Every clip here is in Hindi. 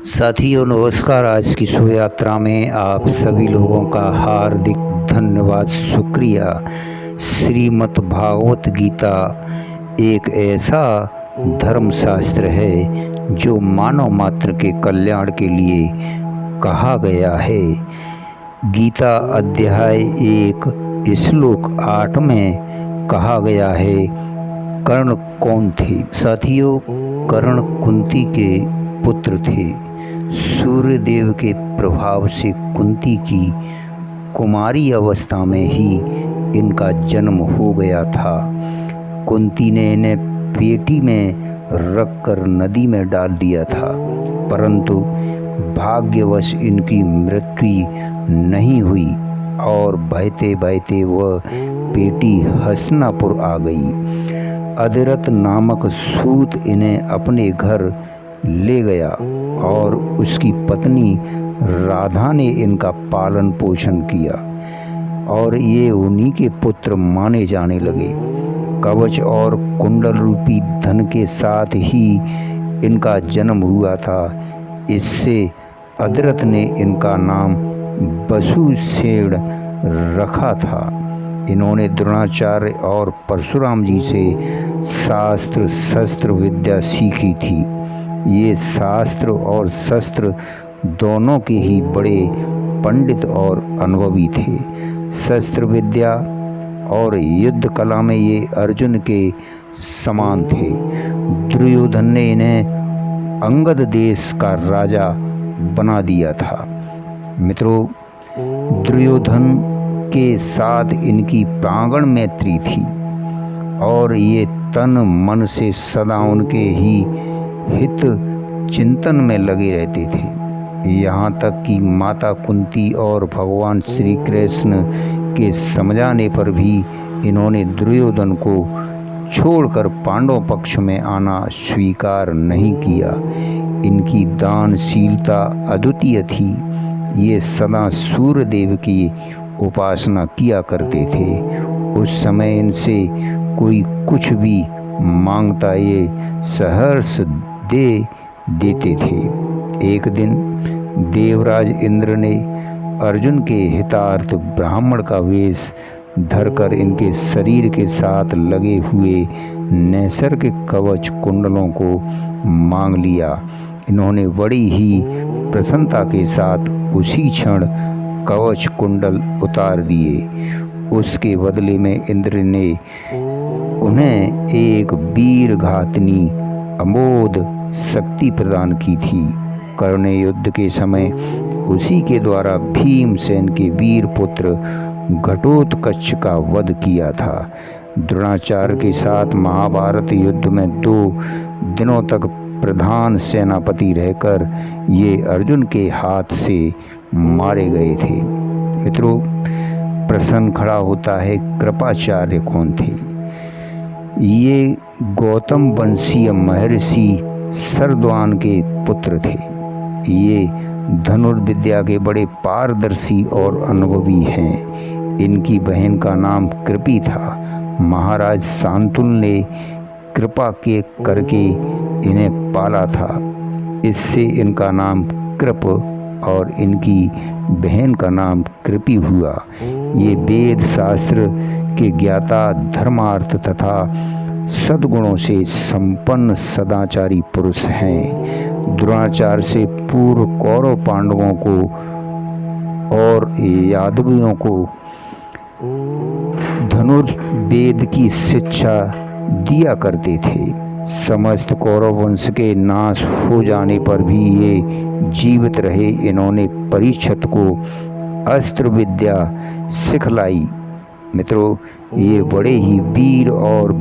साथियों नमस्कार। आज की शो यात्रा में आप सभी लोगों का हार्दिक धन्यवाद, शुक्रिया। श्रीमद् भागवत गीता एक ऐसा धर्मशास्त्र है जो मानव मात्र के कल्याण के लिए कहा गया है। गीता अध्याय 1 श्लोक 8 में कहा गया है, कर्ण कौन थे? साथियों, कर्ण कुंती के पुत्र थे। सूर्य देव के प्रभाव से कुंती की कुमारी अवस्था में ही इनका जन्म हो गया था। कुंती ने इन्हें पेटी में रखकर नदी में डाल दिया था, परंतु भाग्यवश इनकी मृत्यु नहीं हुई और बहते बहते वह पेटी हस्तिनापुर आ गई। अधिरथ नामक सूत इन्हें अपने घर ले गया और उसकी पत्नी राधा ने इनका पालन पोषण किया और ये उन्हीं के पुत्र माने जाने लगे। कवच और कुंडल रूपी धन के साथ ही इनका जन्म हुआ था। इससे अधिरथ ने इनका नाम वसुसेन रखा था। इन्होंने द्रोणाचार्य और परशुराम जी से शास्त्र शस्त्र विद्या सीखी थी। ये शास्त्र और शस्त्र दोनों के ही बड़े पंडित और अनुभवी थे। शस्त्र विद्या और युद्ध कला में ये अर्जुन के समान थे। दुर्योधन ने इन्हें अंगद देश का राजा बना दिया था। मित्रों, दुर्योधन के साथ इनकी प्रांगण मैत्री थी और ये तन मन से सदा उनके ही हित चिंतन में लगे रहते थे। यहाँ तक कि माता कुंती और भगवान श्री कृष्ण के समझाने पर भी इन्होंने दुर्योधन को छोड़कर पांडव पक्ष में आना स्वीकार नहीं किया। इनकी दानशीलता अद्वितीय थी। ये सदा सूर्य देव की उपासना किया करते थे। उस समय इनसे कोई कुछ भी मांगता ये सहर्ष दे देते थे। एक दिन देवराज इंद्र ने अर्जुन के हितार्थ ब्राह्मण का वेश धरकर इनके शरीर के साथ लगे हुए नैसर्गिक कवच कुंडलों को मांग लिया। इन्होंने बड़ी ही प्रसन्नता के साथ उसी क्षण कवच कुंडल उतार दिए। उसके बदले में इंद्र ने उन्हें एक वीर घातनी अमोघ शक्ति प्रदान की थी। कर्ण ने युद्ध के समय उसी के द्वारा भीमसेन के वीर पुत्र घटोत्कच का वध किया था। द्रोणाचार्य के साथ महाभारत युद्ध में 2 दिनों तक प्रधान सेनापति रहकर ये अर्जुन के हाथ से मारे गए थे। मित्रों, प्रश्न खड़ा होता है, कृपाचार्य कौन थे? ये गौतम वंशीय महर्षि शरद्वान के पुत्र थे। ये धनुर्विद्या के बड़े पारदर्शी और अनुभवी हैं। इनकी बहन का नाम कृपि था। महाराज शांतुल ने कृपा के करके इन्हें पाला था। इससे इनका नाम कृप और इनकी बहन का नाम कृपि हुआ। ये वेद शास्त्र के ज्ञाता, धर्मार्थ तथा सद्गुणों से संपन्न सदाचारी पुरुष हैं। द्रोणाचार्य से पूर्व कौरव पांडवों को और यादवियों को धनुर्वेद की शिक्षा दिया करते थे। समस्त कौरव वंश के नाश हो जाने पर भी ये जीवित रहे। इन्होंने परीक्षित को अस्त्र विद्या सिखलाई। मित्रों, ये बड़े ही वीर और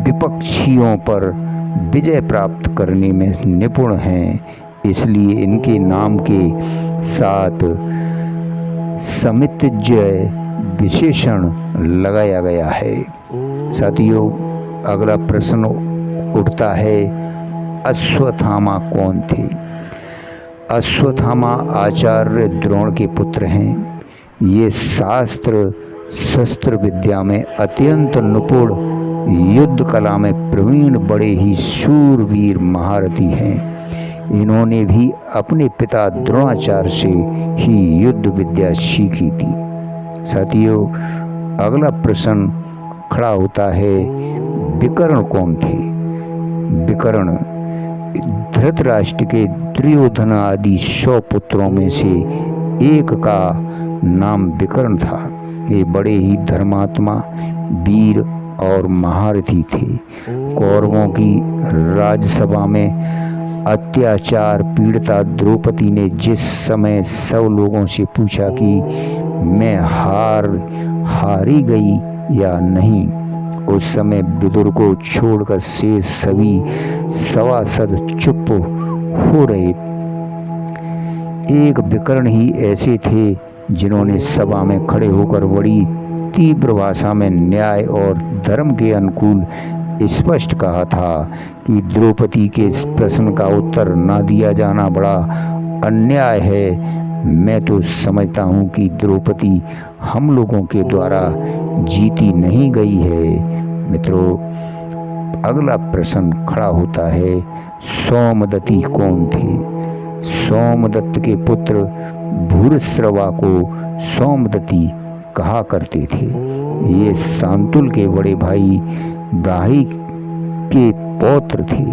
विपक्षियों पर विजय प्राप्त करने में निपुण हैं। इसलिए इनके नाम के साथ समितजय विशेषण लगाया गया है। साथियों, अगला प्रश्न उठता है, अश्वत्थामा कौन थे? अश्वत्थामा आचार्य द्रोण के पुत्र हैं। ये शास्त्र शस्त्र विद्या में अत्यंत निपुण, युद्ध कला में प्रवीण, बड़े ही शूरवीर महारथी हैं। इन्होंने भी अपने पिता द्रोणाचार्य से ही युद्ध विद्या सीखी थी। साथियों, अगला प्रश्न खड़ा होता है, विकर्ण कौन थे? विकर्ण धृतराष्ट्र के दुर्योधन आदि 100 पुत्रों में से एक का नाम विकर्ण था। ये बड़े ही धर्मात्मा, वीर और महारथी थे। कौरवों की राजसभा में अत्याचार पीड़िता द्रौपदी ने जिस समय सब लोगों से पूछा कि मैं हारी गई या नहीं, उस समय विदुर को छोड़कर शेष सभी सभासद चुप हो रहे। एक विकर्ण ही ऐसे थे जिन्होंने सभा में खड़े होकर बड़ी तीव्र भाषा में न्याय और धर्म के अनुकूल स्पष्ट कहा था कि द्रौपदी के इस प्रश्न का उत्तर न दिया जाना बड़ा अन्याय है। मैं तो समझता हूँ कि द्रौपदी हम लोगों के द्वारा जीती नहीं गई है। मित्रों, अगला प्रश्न खड़ा होता है, सोमदत्ती कौन थे? सोमदत्त के पुत्र भूरिश्रवा को सोमदत्ती कहा करते थे। ये शांतुल के बड़े भाई ब्राही के पौत्र थे।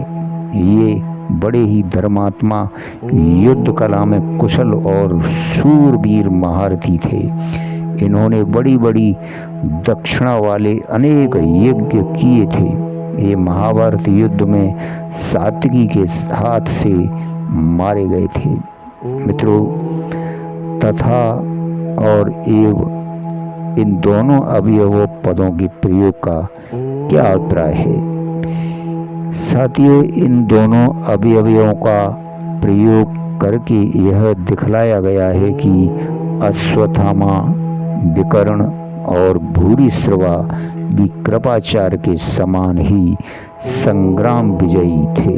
ये बड़े ही धर्मात्मा, युद्ध कला में कुशल और शूरवीर महारथी थे। इन्होंने बड़ी बड़ी दक्षिणा वाले अनेक यज्ञ किए थे। ये महाभारत युद्ध में सात्विकी के हाथ से मारे गए थे। मित्रों, तथा और एव इन दोनों अवयव पदों के प्रयोग का क्या अभिप्राय है? साथियों, इन दोनों अवयवों का प्रयोग करके यह दिखलाया गया है कि अश्वत्थामा, विकर्ण और भूरिश्रवा भी कृपाचार्य के समान ही संग्राम विजयी थे।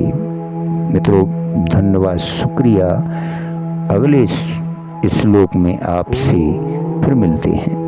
मित्रों, धन्यवाद, शुक्रिया। अगले श्लोक में आपसे फिर मिलते हैं।